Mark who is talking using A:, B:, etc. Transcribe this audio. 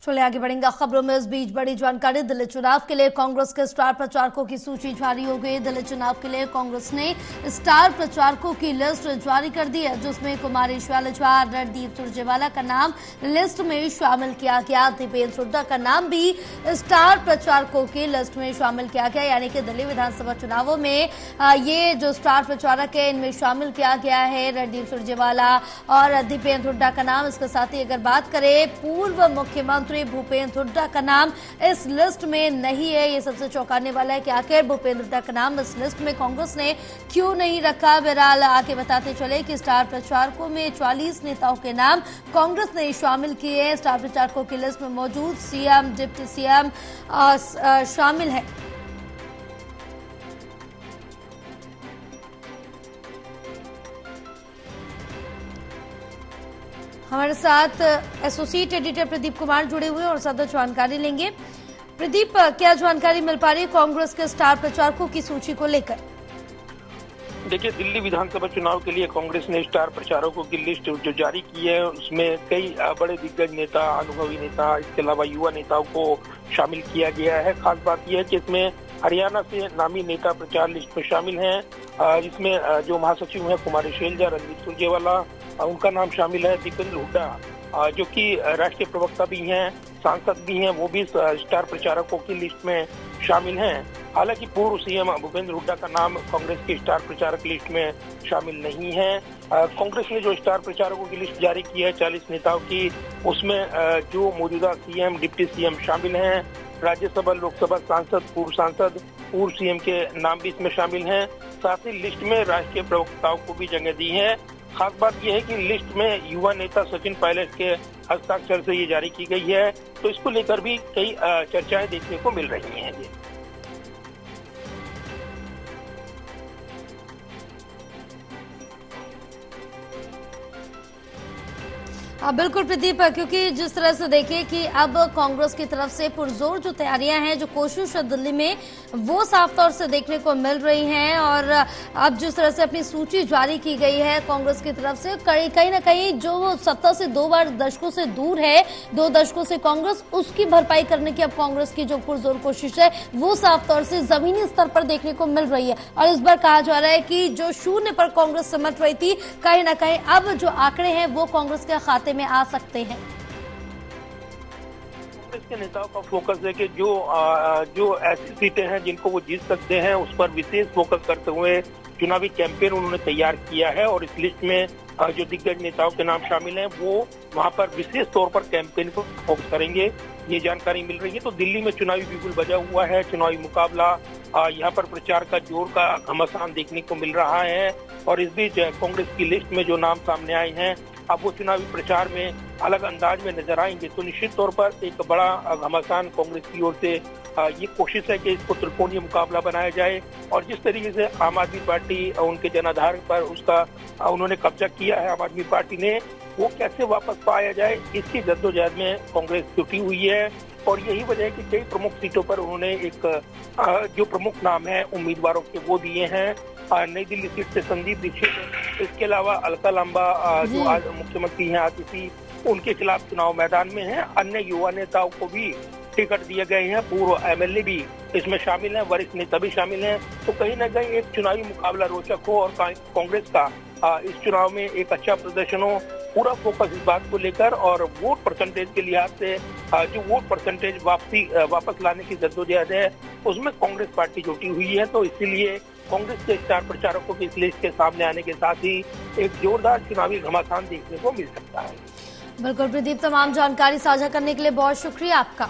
A: चलिए आगे बढ़ेंगे खबरों में। इस बीच बड़ी जानकारी, दिल्ली चुनाव के लिए कांग्रेस के स्टार प्रचारकों की सूची जारी हो गई। दिल्ली चुनाव के लिए कांग्रेस ने स्टार प्रचारकों की लिस्ट जारी कर दी है, जिसमें कुमारी शैलजा, रणदीप सुरजेवाला का नाम लिस्ट में शामिल किया गया। दीपेंद्र हुड्डा का नाम भी स्टार प्रचारकों की लिस्ट में शामिल किया गया, यानी कि दिल्ली विधानसभा चुनावों में ये जो स्टार प्रचारक है इनमें शामिल किया गया है रणदीप सुरजेवाला और दीपेंद्र हुड्डा का नाम। इसके साथ ही अगर बात करें, पूर्व मुख्यमंत्री भूपेंद्र हुड्डा का नाम इस लिस्ट में नहीं है। ये सबसे चौंकाने वाला है कि आखिर भूपेंद्र हुड्डा का नाम इस लिस्ट में कांग्रेस ने क्यों नहीं रखा। बहरहाल आगे बताते चले कि स्टार प्रचारकों में 44 नेताओं के नाम कांग्रेस ने शामिल किए हैं। स्टार प्रचारकों की लिस्ट में मौजूद सीएम, डिप्टी सीएम शामिल है। हमारे साथ एसोसिएट एडिटर प्रदीप कुमार जुड़े हुए और ज्यादा जानकारी लेंगे। प्रदीप, क्या जानकारी मिल पा रही है कांग्रेस के स्टार प्रचारकों की सूची को लेकर?
B: देखिए, दिल्ली विधानसभा चुनाव के लिए कांग्रेस ने स्टार प्रचारकों की लिस्ट जो जारी की है उसमें कई बड़े दिग्गज नेता, अनुभवी नेता, इसके अलावा युवा नेताओं को शामिल किया गया है। खास बात यह है कि इसमें हरियाणा से नामी नेता प्रचार लिस्ट में शामिल हैं। इसमें जो महासचिव है कुमारी शैलजा, रणदीप सुरजेवाला, उनका नाम शामिल है। दीपेंद्र हुड्डा जो कि राष्ट्रीय प्रवक्ता भी हैं, सांसद भी हैं, वो भी स्टार प्रचारकों की लिस्ट में शामिल हैं। हालांकि पूर्व सीएम भूपेंद्र हुड्डा का नाम कांग्रेस की स्टार प्रचारक लिस्ट में शामिल नहीं है। कांग्रेस ने जो स्टार प्रचारकों की लिस्ट जारी की है 40 नेताओं की, उसमें जो मौजूदा सीएम, डिप्टी सीएम शामिल हैं, राज्यसभा लोकसभा सांसद, पूर्व सीएम के नाम भी इसमें शामिल हैं। साथ ही लिस्ट में राष्ट्रीय प्रवक्ताओं को भी जगह दी है। खास बात यह है कि लिस्ट में युवा नेता सचिन पायलट के हस्ताक्षर से ये जारी की गई है, तो इसको लेकर भी कई चर्चाएं देखने को मिल रही हैं।
A: बिल्कुल प्रदीप, क्योंकि जिस तरह से देखिए कि अब कांग्रेस की तरफ से पुरजोर जो तैयारियां हैं, जो कोशिश है दिल्ली में, वो साफ तौर से देखने को मिल रही हैं। और अब जिस तरह से अपनी सूची जारी की गई है कांग्रेस की तरफ से, कहीं ना कहीं जो सत्ता से 2 बार दशकों से दूर है, 2 दशकों से कांग्रेस, उसकी भरपाई करने की अब कांग्रेस की जो पुरजोर कोशिश है वो साफ तौर से जमीनी स्तर पर देखने को मिल रही है। और इस बार कहा जा रहा है कि जो शून्य पर कांग्रेस सिमट रही थी, कहीं ना कहीं अब जो आंकड़े हैं वो कांग्रेस के खाते में आ सकते हैं।
B: कांग्रेस के नेताओं का फोकस है कि जो ऐसी सीटें हैं जिनको वो जीत सकते हैं, उस पर विशेष फोकस करते हुए चुनावी कैंपेन उन्होंने तैयार किया है। और इस लिस्ट में जो दिग्गज नेताओं के नाम शामिल हैं, वो वहां पर विशेष तौर पर कैंपेन को फोकस करेंगे, ये जानकारी मिल रही है। तो दिल्ली में चुनावी बिगुल बजा हुआ है, चुनावी मुकाबला, यहाँ पर प्रचार का जोर का घमासान देखने को मिल रहा है। और इस बीच कांग्रेस की लिस्ट में जो नाम सामने आए हैं, अब वो चुनावी प्रचार में अलग अंदाज में नजर आएंगे। तो निश्चित तौर पर एक बड़ा घमासान कांग्रेस की ओर से ये कोशिश है कि इसको त्रिकोणीय मुकाबला बनाया जाए। और जिस तरीके से आम आदमी पार्टी उनके जनाधार पर उसका उन्होंने कब्जा किया है आम आदमी पार्टी ने, वो कैसे वापस पाया जाए, इसकी जद्दोजहद में कांग्रेस जुटी हुई है। और यही वजह है कि कई प्रमुख सीटों पर उन्होंने एक जो प्रमुख नाम है उम्मीदवारों के वो दिए हैं। नई दिल्ली सीट से संदीप दीक्षित, इसके अलावा अलका लांबा जो आज मुख्यमंत्री हैं आतिशी, उनके खिलाफ चुनाव मैदान में हैं। अन्य युवा नेताओं को भी टिकट दिए गए हैं, पूर्व एमएलए भी इसमें शामिल हैं, वरिष्ठ नेता भी शामिल हैं। तो कहीं न कहीं एक चुनावी मुकाबला रोचक हो और कांग्रेस का इस चुनाव में एक अच्छा प्रदर्शन हो। पूरा फोकस इस बात को लेकर और वोट परसेंटेज के लिहाज से जो वोट परसेंटेज वापस लाने की जद्दोजहद है, उसमें कांग्रेस पार्टी जुटी हुई है। तो इसीलिए कांग्रेस के स्टार प्रचारकों की इस लिस्ट के सामने आने के साथ ही एक जोरदार चुनावी घमासान देखने को मिल सकता है।
A: बिल्कुल प्रदीप, तमाम जानकारी साझा करने के लिए बहुत शुक्रिया आपका।